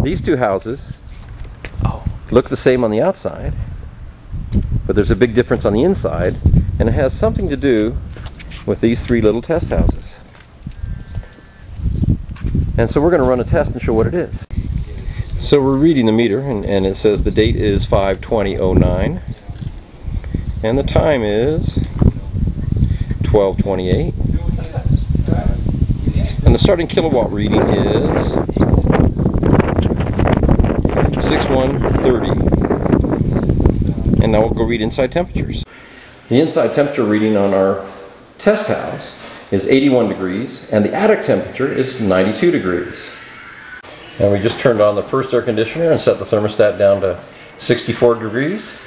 These two houses look the same on the outside, but there's a big difference on the inside, and it has something to do with these three little test houses. And so we're going to run a test and show what it is. So we're reading the meter, and it says the date is 5/20/09, and the time is 12:28, and the starting kilowatt reading is 6130. And now we'll go read inside temperatures. The inside temperature reading on our test house is 81 degrees, and the attic temperature is 92 degrees. And we just turned on the first air conditioner and set the thermostat down to 64 degrees.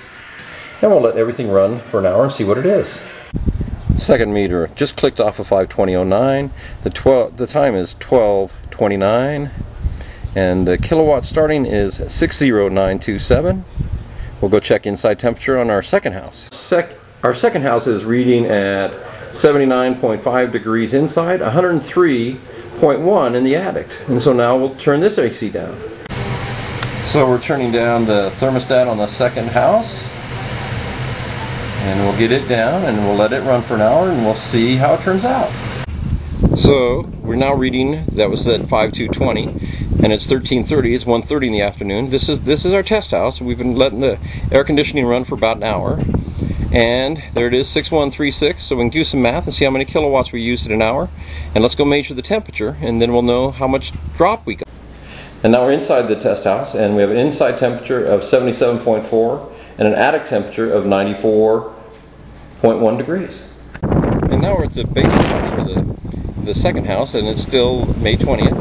And we'll let everything run for an hour and see what it is. Second meter just clicked off of 5/20/09. The time is 12:29, and the kilowatt starting is 60927. We'll go check inside temperature on our second house. Our second house is reading at 79.5 degrees inside, 103.1 in the attic. And so now we'll turn this AC down. So we're turning down the thermostat on the second house, and we'll get it down and we'll let it run for an hour and we'll see how it turns out. So we're now reading, that was at 5/2/20, and it's 13:30. It's 1:30 in the afternoon. This is our test house. We've been letting the air conditioning run for about an hour, and there it is, 6136. So we can do some math and see how many kilowatts we used in an hour, and let's go measure the temperature, and then we'll know how much drop we got. And now we're inside the test house, and we have an inside temperature of 77.4 and an attic temperature of 94.1 degrees. And now we're at the base house, or the second house, and it's still May 20th.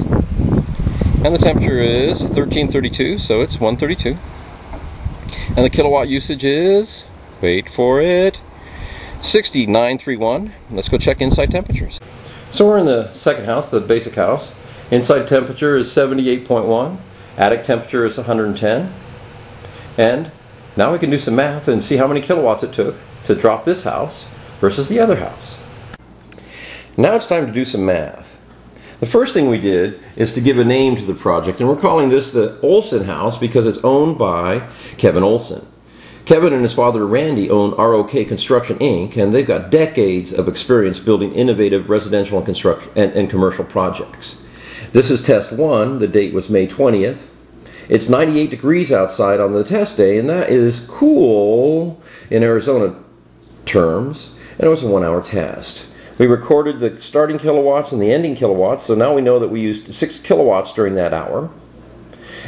And the temperature is 1332, so it's 132. And the kilowatt usage is, wait for it, 6931. Let's go check inside temperatures. So we're in the second house, the basic house. Inside temperature is 78.1. Attic temperature is 110. And now we can do some math and see how many kilowatts it took to drop this house versus the other house. Now it's time to do some math. The first thing we did is to give a name to the project, and we're calling this the Olsen house because it's owned by Kevin Olsen. Kevin and his father Randy own ROK Construction Inc., and they've got decades of experience building innovative residential and construction and commercial projects. This is test 1. The date was May 20th. It's 98 degrees outside on the test day, and that is cool in Arizona terms, and it was a 1-hour test. We recorded the starting kilowatts and the ending kilowatts, so now we know that we used 6 kilowatts during that hour.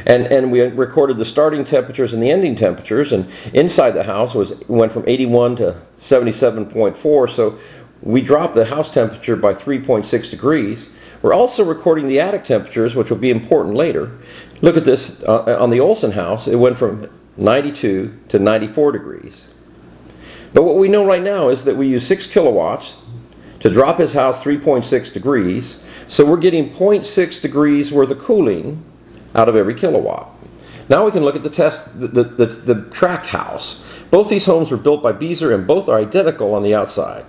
And we recorded the starting temperatures and the ending temperatures, and inside the house went from 81 to 77.4, so we dropped the house temperature by 3.6 degrees. We're also recording the attic temperatures, which will be important later. Look at this, on the Olsen house, it went from 92 to 94 degrees. But what we know right now is that we use 6 kilowatts to drop his house 3.6 degrees, so we're getting 0.6 degrees worth of cooling out of every kilowatt. Now we can look at the tract house. Both these homes were built by Beazer, and both are identical on the outside.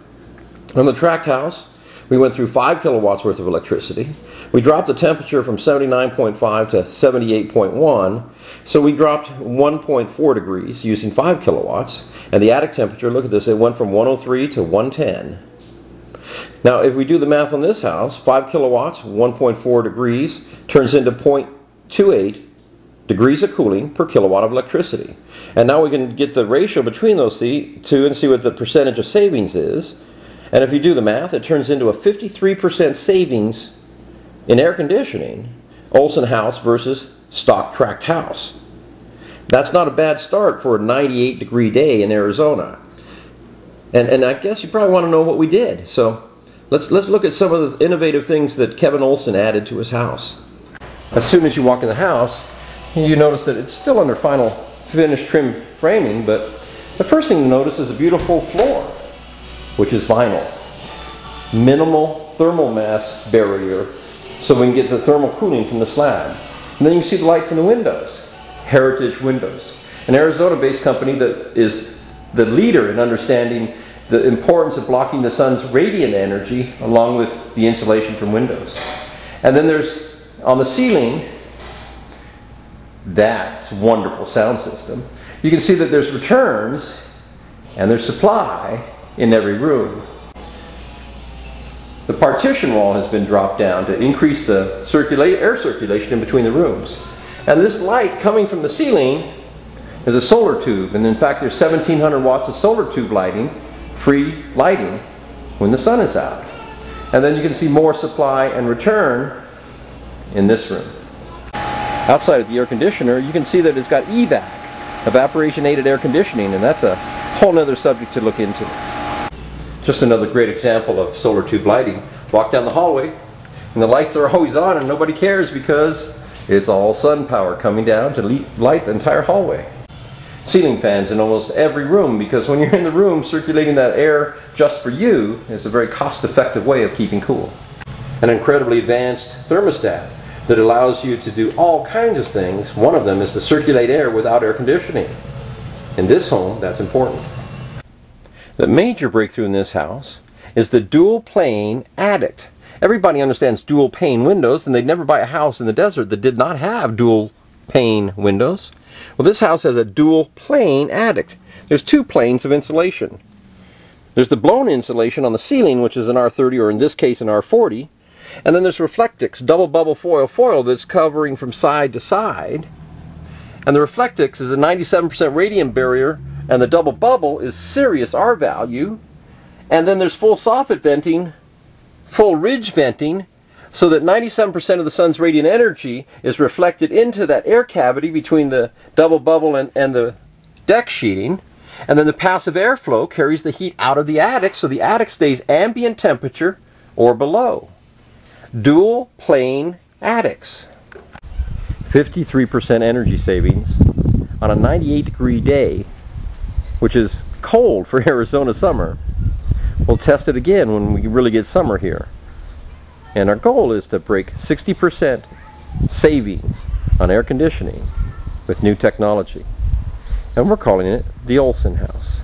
On the tract house, we went through 5 kilowatts worth of electricity. We dropped the temperature from 79.5 to 78.1, so we dropped 1.4 degrees using 5 kilowatts. And the attic temperature, look at this, it went from 103 to 110. Now, if we do the math on this house, 5 kilowatts, 1.4 degrees, turns into 0.28 degrees of cooling per kilowatt of electricity. And now we can get the ratio between those two and see what the percentage of savings is. And if you do the math, it turns into a 53% savings in air conditioning, Olsen house versus stock tract house. That's not a bad start for a 98 degree day in Arizona. And I guess you probably want to know what we did. So let's look at some of the innovative things that Kevin Olsen added to his house. As soon as you walk in the house, you notice that it's still under final finished trim framing, but the first thing to notice is a beautiful floor, which is vinyl. Minimal thermal mass barrier, so we can get the thermal cooling from the slab. And then you can see the light from the windows. Heritage Windows, an Arizona-based company that is the leader in understanding the importance of blocking the sun's radiant energy along with the insulation from windows. And then there's, on the ceiling, that wonderful sound system, you can see that there's returns and there's supply in every room. The partition wall has been dropped down to increase the air circulation in between the rooms. And this light coming from the ceiling is a solar tube, and in fact there's 1700 watts of solar tube lighting, free lighting, when the sun is out. And then you can see more supply and return in this room. Outside of the air conditioner, you can see that it's got EVAC, evaporation aided air conditioning, and that's a whole nother subject to look into. Just another great example of solar tube lighting. Walk down the hallway and the lights are always on and nobody cares because it's all sun power coming down to light the entire hallway. Ceiling fans in almost every room, because when you're in the room, circulating that air just for you is a very cost-effective way of keeping cool. An incredibly advanced thermostat that allows you to do all kinds of things. One of them is to circulate air without air conditioning. In this home, that's important. The major breakthrough in this house is the dual pane attic. Everybody understands dual pane windows, and they'd never buy a house in the desert that did not have dual pane windows. Well, this house has a dual plane attic. There's two planes of insulation. There's the blown insulation on the ceiling, which is an R30, or in this case an R40, and then there's Reflectix double bubble foil that's covering from side to side. And the Reflectix is a 97% radiant barrier, and the double bubble is serious R value. And then there's full soffit venting, full ridge venting, so that 97% of the sun's radiant energy is reflected into that air cavity between the double bubble and the deck sheeting. And then the passive airflow carries the heat out of the attic, so the attic stays ambient temperature or below. Dual plane attics. 53% energy savings on a 98-degree day, which is cold for Arizona summer. We'll test it again when we really get summer here. And our goal is to break 60% savings on air conditioning with new technology. And we're calling it the Olsen house.